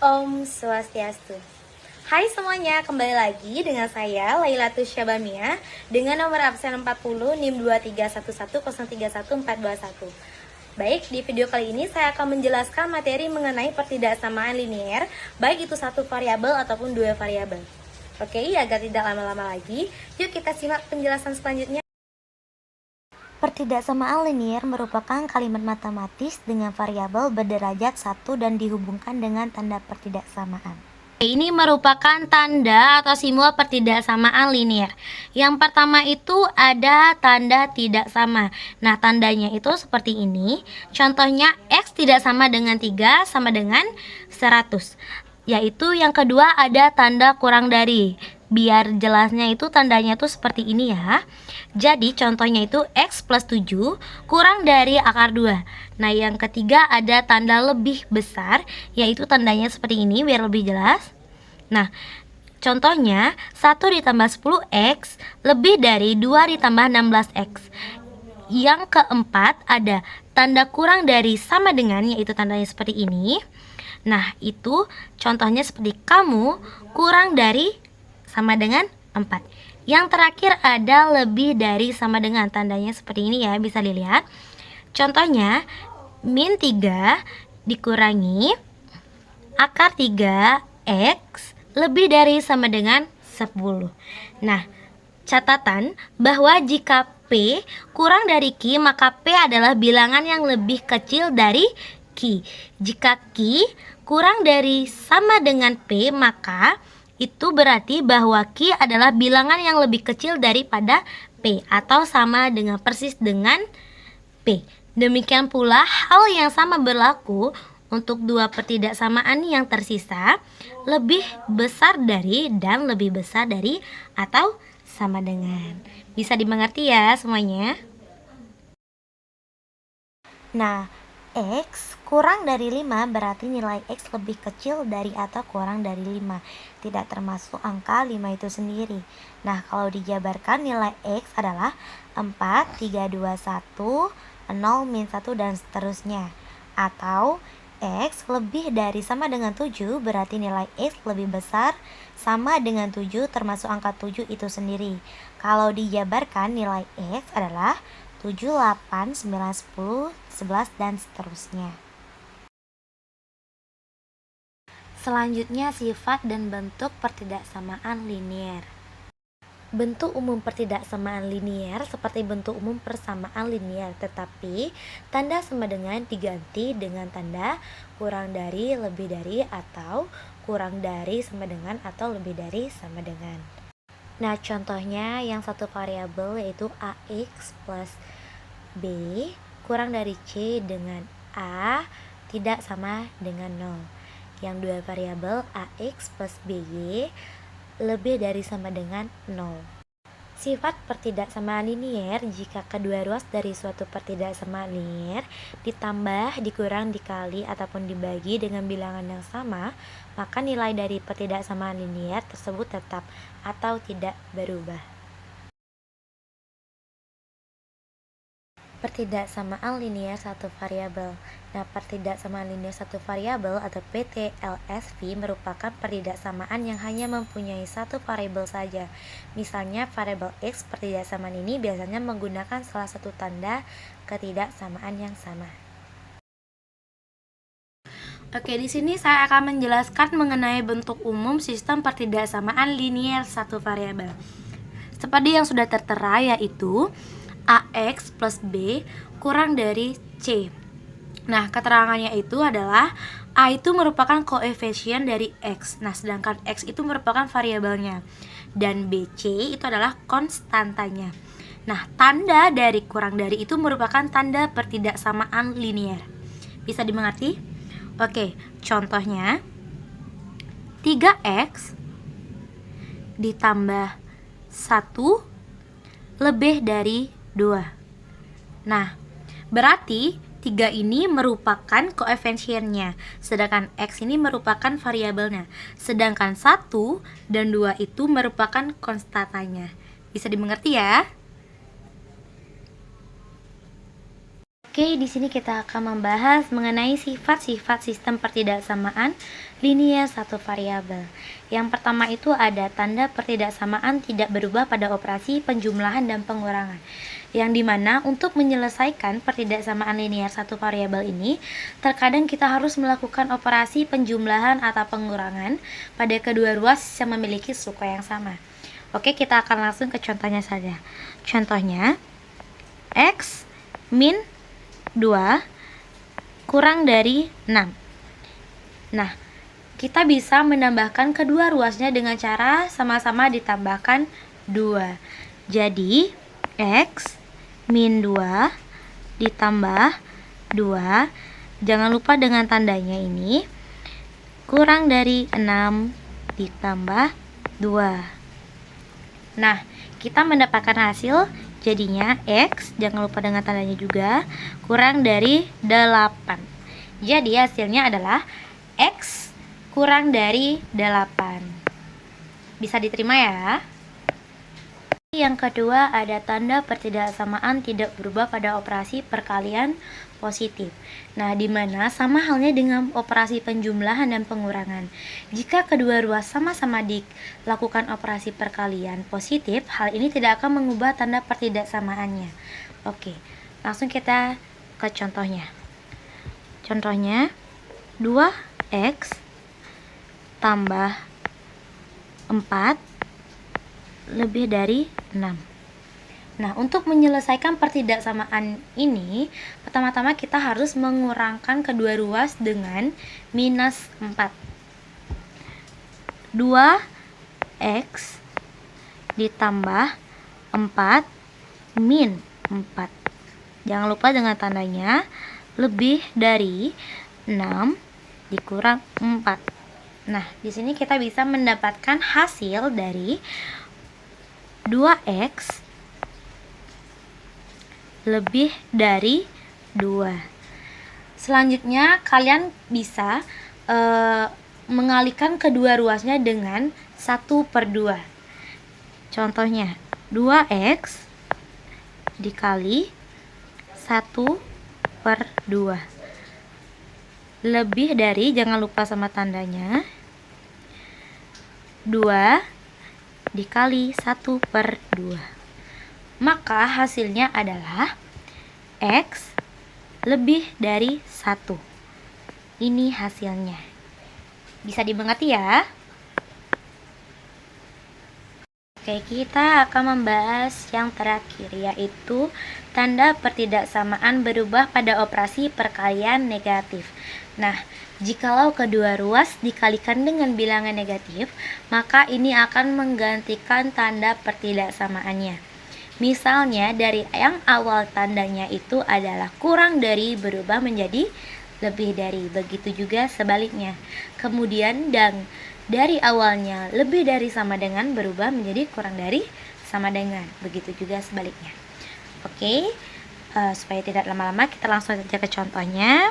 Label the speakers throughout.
Speaker 1: Om Swastiastu. Hai semuanya, kembali lagi dengan saya Lailatul Syabamia dengan nomor absen 40 NIM 231103141. Baik, di video kali ini saya akan menjelaskan materi mengenai pertidaksamaan linier, baik itu satu variabel ataupun dua variabel. Oke, agar tidak lama-lama lagi, yuk kita simak penjelasan selanjutnya.
Speaker 2: Pertidaksamaan linier merupakan kalimat matematis dengan variabel berderajat 1 dan dihubungkan dengan tanda pertidaksamaan.
Speaker 3: Ini merupakan tanda atau simbol pertidaksamaan linier. Yang pertama itu ada tanda tidak sama. Nah, tandanya itu seperti ini. Contohnya X tidak sama dengan 3 sama dengan 100. Yaitu yang kedua ada tanda kurang dari. Biar jelasnya itu tandanya tuh seperti ini ya. Jadi contohnya itu X plus 7 kurang dari akar 2. Nah, yang ketiga ada tanda lebih besar, yaitu tandanya seperti ini biar lebih jelas. Nah, contohnya 1 ditambah 10X lebih dari 2 ditambah 16X. Yang keempat ada tanda kurang dari sama dengan, yaitu tandanya seperti ini. Nah, itu contohnya seperti kamu kurang dari sama dengan 4. Yang terakhir ada lebih dari sama dengan, tandanya seperti ini ya, bisa dilihat. Contohnya min 3 dikurangi akar 3X lebih dari sama dengan 10. Nah, catatan bahwa jika P kurang dari Q, maka P adalah bilangan yang lebih kecil dari Q. Jika Q kurang dari sama dengan P, maka itu berarti bahwa Q adalah bilangan yang lebih kecil daripada P atau sama dengan persis dengan P. Demikian pula hal yang sama berlaku untuk dua pertidaksamaan yang tersisa, lebih besar dari dan lebih besar dari atau sama dengan. Bisa dimengerti ya semuanya?
Speaker 2: Nah, X kurang dari 5 berarti nilai X lebih kecil dari atau kurang dari 5. Tidak termasuk angka 5 itu sendiri. Nah, kalau dijabarkan nilai X adalah 4, 3, 2, 1, 0, min 1, dan seterusnya. Atau X lebih dari sama dengan 7 berarti nilai X lebih besar sama dengan 7 termasuk angka 7 itu sendiri. Kalau dijabarkan nilai X adalah 7, 8, 9, 10, 11, dan seterusnya.
Speaker 3: Selanjutnya sifat dan bentuk pertidaksamaan linier.
Speaker 2: Bentuk umum pertidaksamaan linier seperti bentuk umum persamaan linier, tetapi tanda sama dengan diganti dengan tanda kurang dari, lebih dari, atau kurang dari sama dengan atau lebih dari sama dengan. Nah, contohnya yang satu variabel yaitu AX plus B kurang dari C dengan A tidak sama dengan 0. Yang dua variabel AX plus BY lebih dari sama dengan 0. Sifat pertidaksamaan linier jika kedua ruas dari suatu pertidaksamaan linier ditambah, dikurang, dikali, ataupun dibagi dengan bilangan yang sama, maka nilai dari pertidaksamaan linier tersebut tetap atau tidak berubah. Pertidaksamaan linier satu variabel. Nah, pertidaksamaan linier satu variabel atau PTLSV merupakan pertidaksamaan yang hanya mempunyai satu variabel saja. Misalnya variabel X, pertidaksamaan ini biasanya menggunakan salah satu tanda ketidaksamaan yang sama.
Speaker 3: Oke, di sini saya akan menjelaskan mengenai bentuk umum sistem pertidaksamaan linier satu variabel. Seperti yang sudah tertera, yaitu AX plus B kurang dari C. Nah, keterangannya itu adalah A itu merupakan koefisien dari X. Nah, sedangkan X itu merupakan variabelnya. Dan BC itu adalah konstantanya. Nah, tanda dari kurang dari itu merupakan tanda pertidaksamaan linier. Bisa dimengerti? Oke, contohnya 3X ditambah 1 lebih dari 2. Nah, berarti 3 ini merupakan koefisiennya, sedangkan X ini merupakan variabelnya, sedangkan 1 dan 2 itu merupakan konstantanya. Bisa dimengerti ya? Oke, di sini kita akan membahas mengenai sifat-sifat sistem pertidaksamaan linier satu variabel. Yang pertama itu ada tanda pertidaksamaan tidak berubah pada operasi penjumlahan dan pengurangan. Yang dimana untuk menyelesaikan pertidaksamaan linier satu variabel ini, terkadang kita harus melakukan operasi penjumlahan atau pengurangan pada kedua ruas yang memiliki suku yang sama. Oke, kita akan langsung ke contohnya saja. Contohnya, X min 2 kurang dari 6. Nah, kita bisa menambahkan kedua ruasnya dengan cara sama-sama ditambahkan 2. Jadi, X min 2 ditambah 2, jangan lupa dengan tandanya ini, kurang dari 6 ditambah 2. Nah, kita mendapatkan hasil jadinya X, jangan lupa dengan tandanya juga, kurang dari 8. Jadi hasilnya adalah X kurang dari 8. Bisa diterima ya? Yang kedua ada tanda pertidaksamaan tidak berubah pada operasi perkalian positif. Nah, di mana sama halnya dengan operasi penjumlahan dan pengurangan. Jika kedua ruas sama-sama dilakukan operasi perkalian positif, hal ini tidak akan mengubah tanda pertidaksamaannya. Oke, langsung kita ke contohnya. Contohnya 2x tambah 4 lebih dari 6. Nah, untuk menyelesaikan pertidaksamaan ini, pertama-tama kita harus mengurangkan kedua ruas dengan minus 4. 2x ditambah 4 min 4. Jangan lupa dengan tandanya lebih dari 6 dikurang 4. Nah, di sini kita bisa mendapatkan hasil dari 2x lebih dari 2. Selanjutnya kalian bisa mengalihkan kedua ruasnya dengan 1/2. Contohnya 2x dikali 1/2 lebih dari, jangan lupa sama tandanya, 2 dikali 1/2. Maka hasilnya adalah X lebih dari 1. Ini hasilnya. Bisa dimengerti ya? Oke, kita akan membahas yang terakhir, yaitu tanda pertidaksamaan berubah pada operasi perkalian negatif. Nah, jikalau kedua ruas dikalikan dengan bilangan negatif, maka ini akan menggantikan tanda pertidaksamaannya. Misalnya dari yang awal tandanya itu adalah kurang dari berubah menjadi lebih dari, begitu juga sebaliknya. Kemudian dan dari awalnya lebih dari sama dengan berubah menjadi kurang dari sama dengan, begitu juga sebaliknya. Oke, supaya tidak lama-lama kita langsung saja ke contohnya.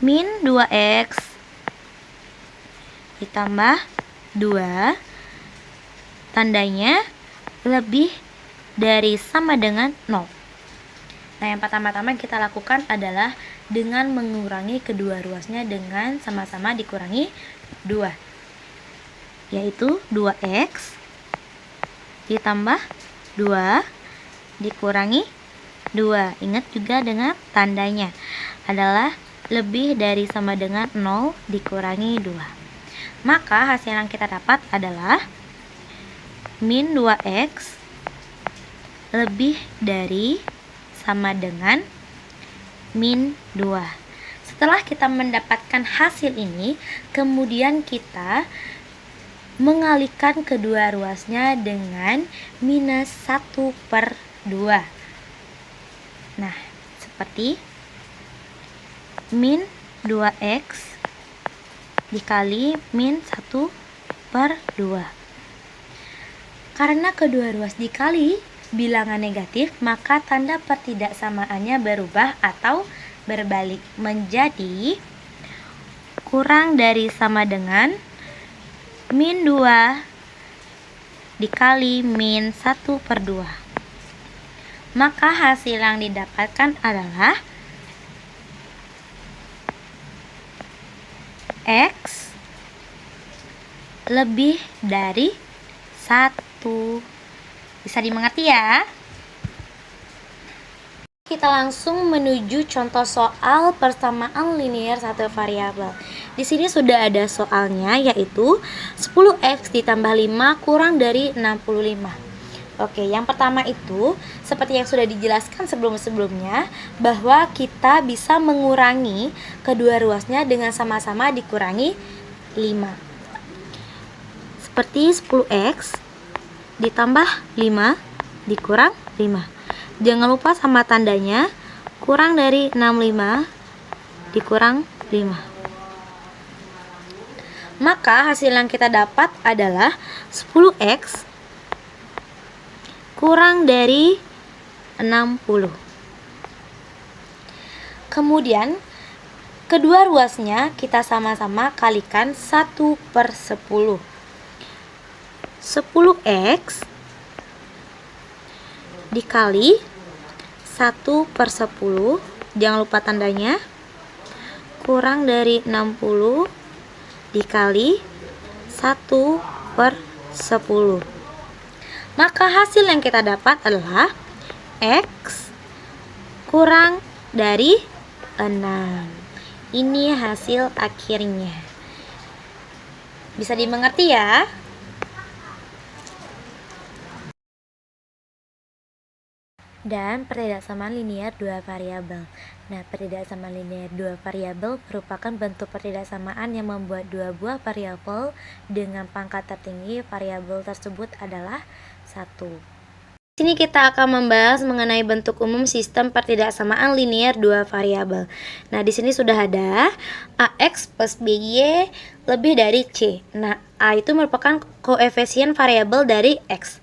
Speaker 3: Min 2x ditambah 2, tandanya lebih dari sama dengan 0. Nah, yang pertama-tama kita lakukan adalah dengan mengurangi kedua ruasnya dengan sama-sama dikurangi 2, yaitu 2x ditambah 2 dikurangi 2. Ingat juga dengan tandanya adalah lebih dari sama dengan 0 dikurangi 2. Maka hasil yang kita dapat adalah min 2x lebih dari sama dengan min 2. Setelah kita mendapatkan hasil ini, kemudian kita mengalihkan kedua ruasnya dengan minus 1/2. Nah, seperti min 2x dikali min 1/2. Karena kedua ruas dikali bilangan negatif, maka tanda pertidaksamaannya berubah atau berbalik menjadi kurang dari sama dengan min 2 dikali min 1/2. Maka hasil yang didapatkan adalah X lebih dari 1. Bisa dimengerti ya? Kita langsung menuju contoh soal persamaan linear satu variabel. Di sini sudah ada soalnya, yaitu 10x ditambah 5 kurang dari 65. Oke, yang pertama itu seperti yang sudah dijelaskan sebelum-sebelumnya, bahwa kita bisa mengurangi kedua ruasnya dengan sama-sama dikurangi 5. Seperti 10x ditambah 5 dikurang 5. Jangan lupa sama tandanya, kurang dari 65 dikurang 5. Maka hasil yang kita dapat adalah 10x kurang dari 60. Kemudian kedua ruasnya kita sama-sama kalikan 1/10. 10x dikali 1/10, jangan lupa tandanya, kurang dari 60 dikali 1/10. Maka hasil yang kita dapat adalah x kurang dari 6. Ini hasil akhirnya. Bisa dimengerti ya?
Speaker 2: Dan pertidaksamaan linear dua variabel. Nah, pertidaksamaan linear dua variabel merupakan bentuk pertidaksamaan yang membuat dua buah variabel dengan pangkat tertinggi variabel tersebut adalah 1.
Speaker 3: Di sini kita akan membahas mengenai bentuk umum sistem pertidaksamaan linear dua variabel. Nah, di sini sudah ada AX plus BY lebih dari C. Nah, A itu merupakan koefisien variabel dari X.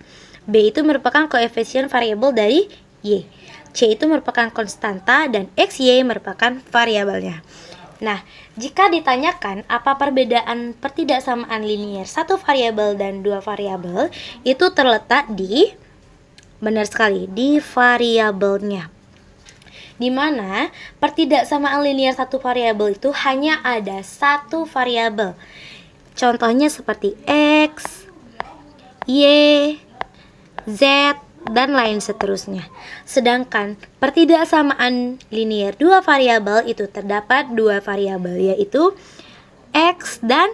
Speaker 3: B itu merupakan koefisien variabel dari Y. C itu merupakan konstanta dan XY merupakan variabelnya. Nah, jika ditanyakan apa perbedaan pertidaksamaan linear satu variabel dan dua variabel, itu terletak di, benar sekali, di variabelnya. Di mana pertidaksamaan linear satu variabel itu hanya ada satu variabel. Contohnya seperti X, Y, Z, dan lain seterusnya. Sedangkan pertidaksamaan linear dua variabel itu terdapat dua variabel, yaitu X dan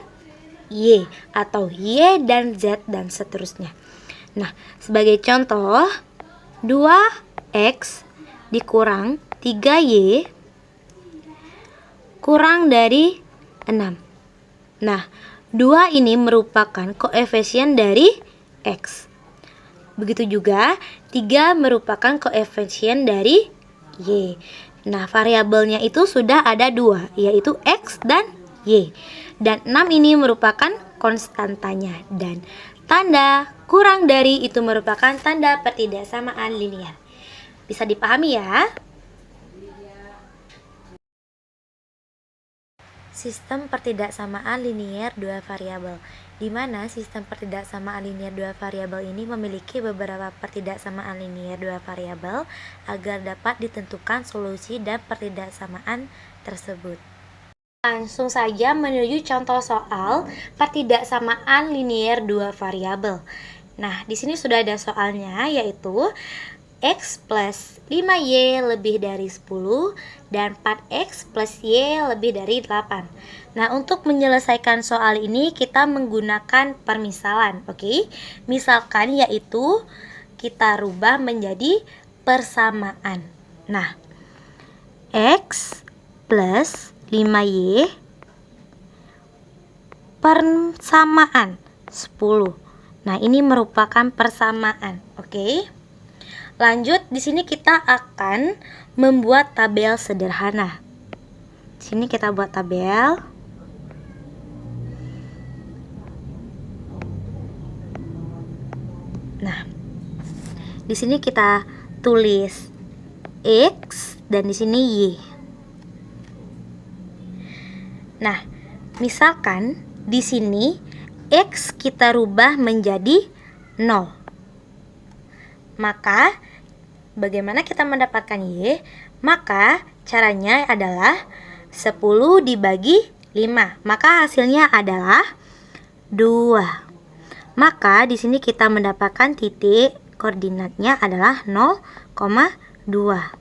Speaker 3: Y, atau Y dan Z, dan seterusnya. Nah, sebagai contoh, 2X dikurang 3Y kurang dari 6. Nah, 2 ini merupakan koefisien dari X. Begitu juga 3 merupakan koefisien dari Y. Nah, variabelnya itu sudah ada 2, yaitu X dan Y. Dan 6 ini merupakan konstantanya. Dan tanda kurang dari itu merupakan tanda pertidaksamaan linear. Bisa dipahami ya?
Speaker 2: Sistem pertidaksamaan linear dua variabel, di mana sistem pertidaksamaan linear dua variabel ini memiliki beberapa pertidaksamaan linear dua variabel agar dapat ditentukan solusi dan pertidaksamaan tersebut.
Speaker 3: Langsung saja menuju contoh soal pertidaksamaan linear dua variabel. Nah, di sini sudah ada soalnya, yaitu X plus 5Y lebih dari 10 dan 4X plus Y lebih dari 8. Nah, untuk menyelesaikan soal ini kita menggunakan permisalan, oke? Misalkan yaitu kita rubah menjadi persamaan. Nah, X plus 5Y persamaan 10. Nah, ini merupakan persamaan, oke? Lanjut, di sini kita akan membuat tabel sederhana. Di sini kita buat tabel. Nah, di sini kita tulis X dan di sini Y. Nah, misalkan di sini X kita rubah menjadi 0. Maka bagaimana kita mendapatkan Y? Maka caranya adalah 10 dibagi 5. Maka hasilnya adalah 2. Maka di sini kita mendapatkan titik koordinatnya adalah 0,2.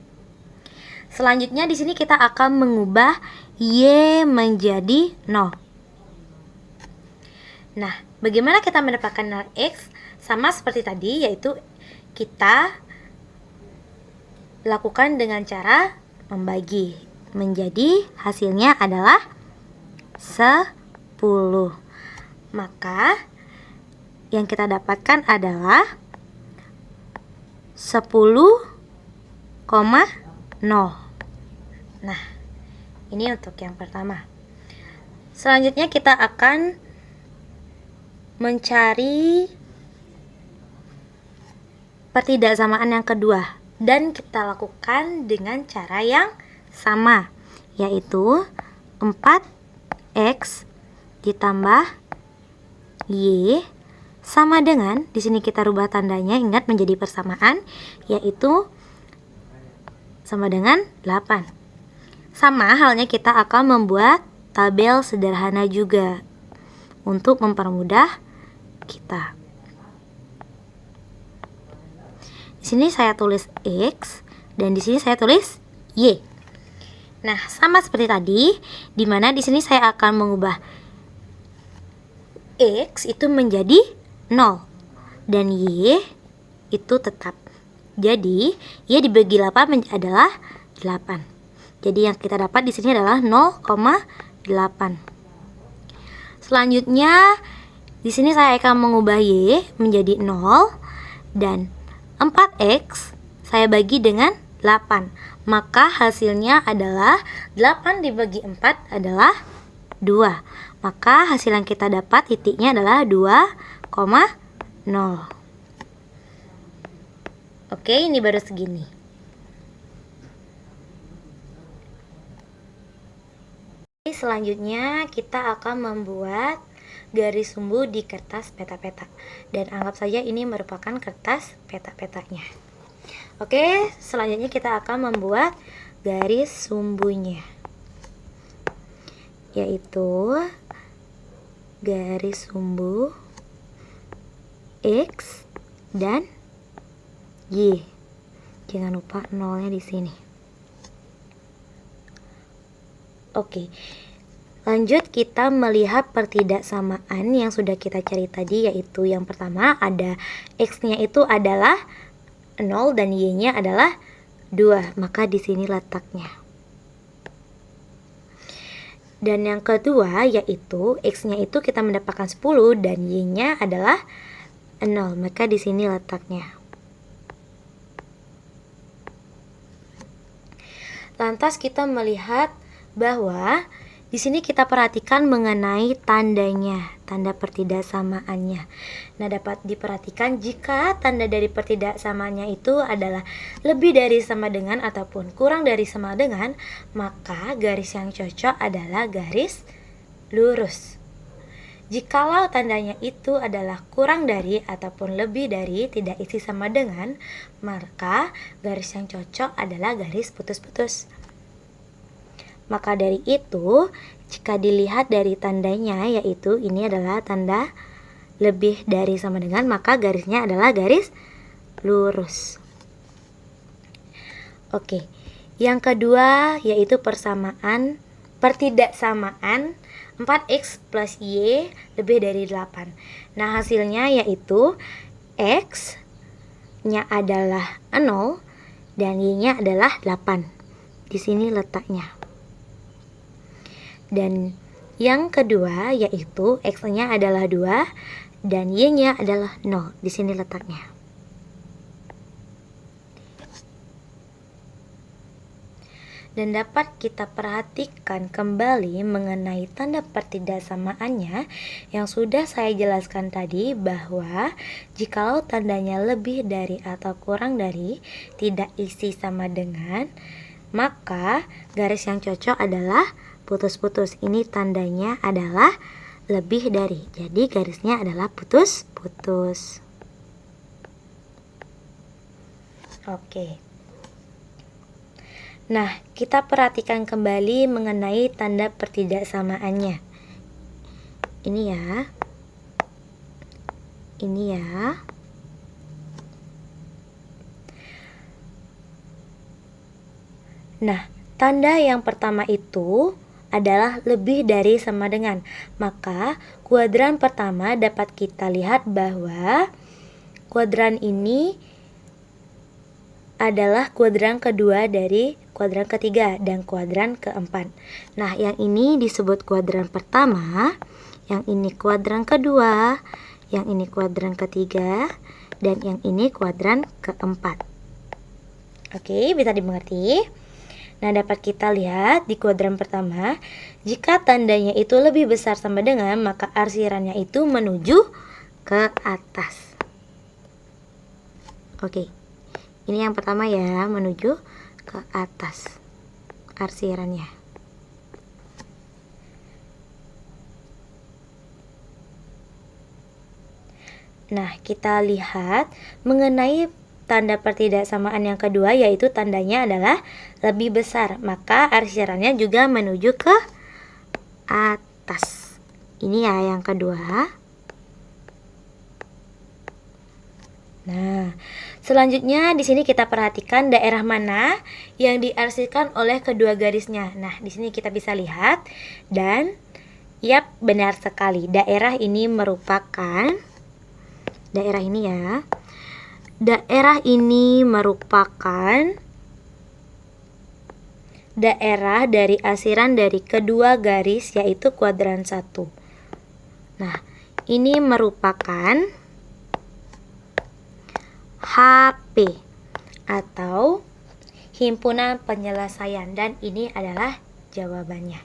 Speaker 3: Selanjutnya di sini kita akan mengubah Y menjadi 0. Nah, bagaimana kita mendapatkan nilai X? Sama seperti tadi, yaitu kita lakukan dengan cara membagi. Menjadi hasilnya adalah 10. Maka yang kita dapatkan adalah 10,0. Nah, ini untuk yang pertama. Selanjutnya kita akan mencari pertidaksamaan yang kedua, dan kita lakukan dengan cara yang sama, yaitu 4x ditambah Y sama dengan, di sini kita rubah tandanya, ingat menjadi persamaan, yaitu sama dengan 8. Sama halnya kita akan membuat tabel sederhana juga untuk mempermudah kita. Di sini saya tulis X dan di sini saya tulis Y. Nah, sama seperti tadi, di mana di sini saya akan mengubah X itu menjadi 0 dan Y itu tetap. Jadi, Y dibagi 8 adalah 8. Jadi yang kita dapat di sini adalah 0,8. Selanjutnya, di sini saya akan mengubah Y menjadi 0 dan 4x saya bagi dengan 8. Maka hasilnya adalah 8 dibagi 4 adalah 2. Maka hasil yang kita dapat titiknya adalah 2,0. Oke, ini baru segini. Selanjutnya kita akan membuat garis sumbu di kertas peta-peta, dan anggap saja ini merupakan kertas peta-petanya. Oke, selanjutnya kita akan membuat garis sumbunya, yaitu garis sumbu X dan Y. Jangan lupa nolnya di sini. Oke. Lanjut kita melihat pertidaksamaan yang sudah kita cari tadi, yaitu yang pertama ada X-nya itu adalah 0 dan Y-nya adalah 2. Maka di sini letaknya. Dan yang kedua yaitu X-nya itu kita mendapatkan 10 dan Y-nya adalah 0. Maka di sini letaknya. Lantas kita melihat bahwa di sini kita perhatikan mengenai tandanya, tanda pertidaksamaannya. Nah, dapat diperhatikan jika tanda dari pertidaksamaannya itu adalah lebih dari sama dengan ataupun kurang dari sama dengan, maka garis yang cocok adalah garis lurus. Jikalau tandanya itu adalah kurang dari ataupun lebih dari tidak isi sama dengan, maka garis yang cocok adalah garis putus-putus. Maka dari itu, jika dilihat dari tandanya, yaitu ini adalah tanda lebih dari sama dengan, maka garisnya adalah garis lurus. Oke, yang kedua yaitu pertidaksamaan 4x plus Y lebih dari 8. Nah, hasilnya yaitu X nya adalah 0 dan Y nya adalah 8. Di sini letaknya. Dan yang kedua yaitu X-nya adalah 2 dan Y-nya adalah 0. Di sini letaknya. Dan dapat kita perhatikan kembali mengenai tanda pertidaksamaannya yang sudah saya jelaskan tadi, bahwa jikalau tandanya lebih dari atau kurang dari tidak isi sama dengan, maka garis yang cocok adalah putus-putus. Ini tandanya adalah lebih dari, jadi garisnya adalah putus-putus. Oke.
Speaker 2: Nah, kita perhatikan kembali mengenai tanda pertidaksamaannya. Ini ya. Ini ya. Nah, tanda yang pertama itu adalah lebih dari sama dengan. Maka, kuadran pertama dapat kita lihat bahwa kuadran ini adalah kuadran kedua dari kuadran ketiga dan kuadran keempat. Nah, yang ini disebut kuadran pertama, yang ini kuadran kedua, yang ini kuadran ketiga, dan yang ini kuadran keempat. Oke, bisa dimengerti? Nah, dapat kita lihat di kuadran pertama, jika tandanya itu lebih besar sama dengan, maka arsirannya itu menuju ke atas. Oke, ini yang pertama ya, menuju ke atas arsirannya. Nah, kita lihat mengenai tanda pertidaksamaan yang kedua, yaitu tandanya adalah lebih besar, maka arsirannya juga menuju ke atas. Ini ya yang kedua. Nah, selanjutnya di sini kita perhatikan daerah mana yang diarsirkan oleh kedua garisnya. Nah, di sini kita bisa lihat dan yap, benar sekali. Daerah ini merupakan daerah ini ya. Daerah ini merupakan daerah dari arsiran dari kedua garis, yaitu kuadran 1. Nah, ini merupakan HP atau himpunan penyelesaian, dan ini adalah jawabannya.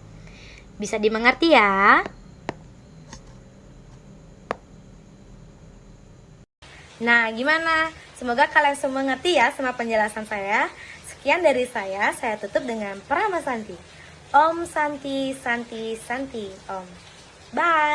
Speaker 2: Bisa dimengerti ya?
Speaker 1: Nah, gimana? Semoga kalian semua ngerti ya sama penjelasan saya. Sekian dari saya tutup dengan Prama Santi. Om Santi, Santi, Santi, Om. Bye!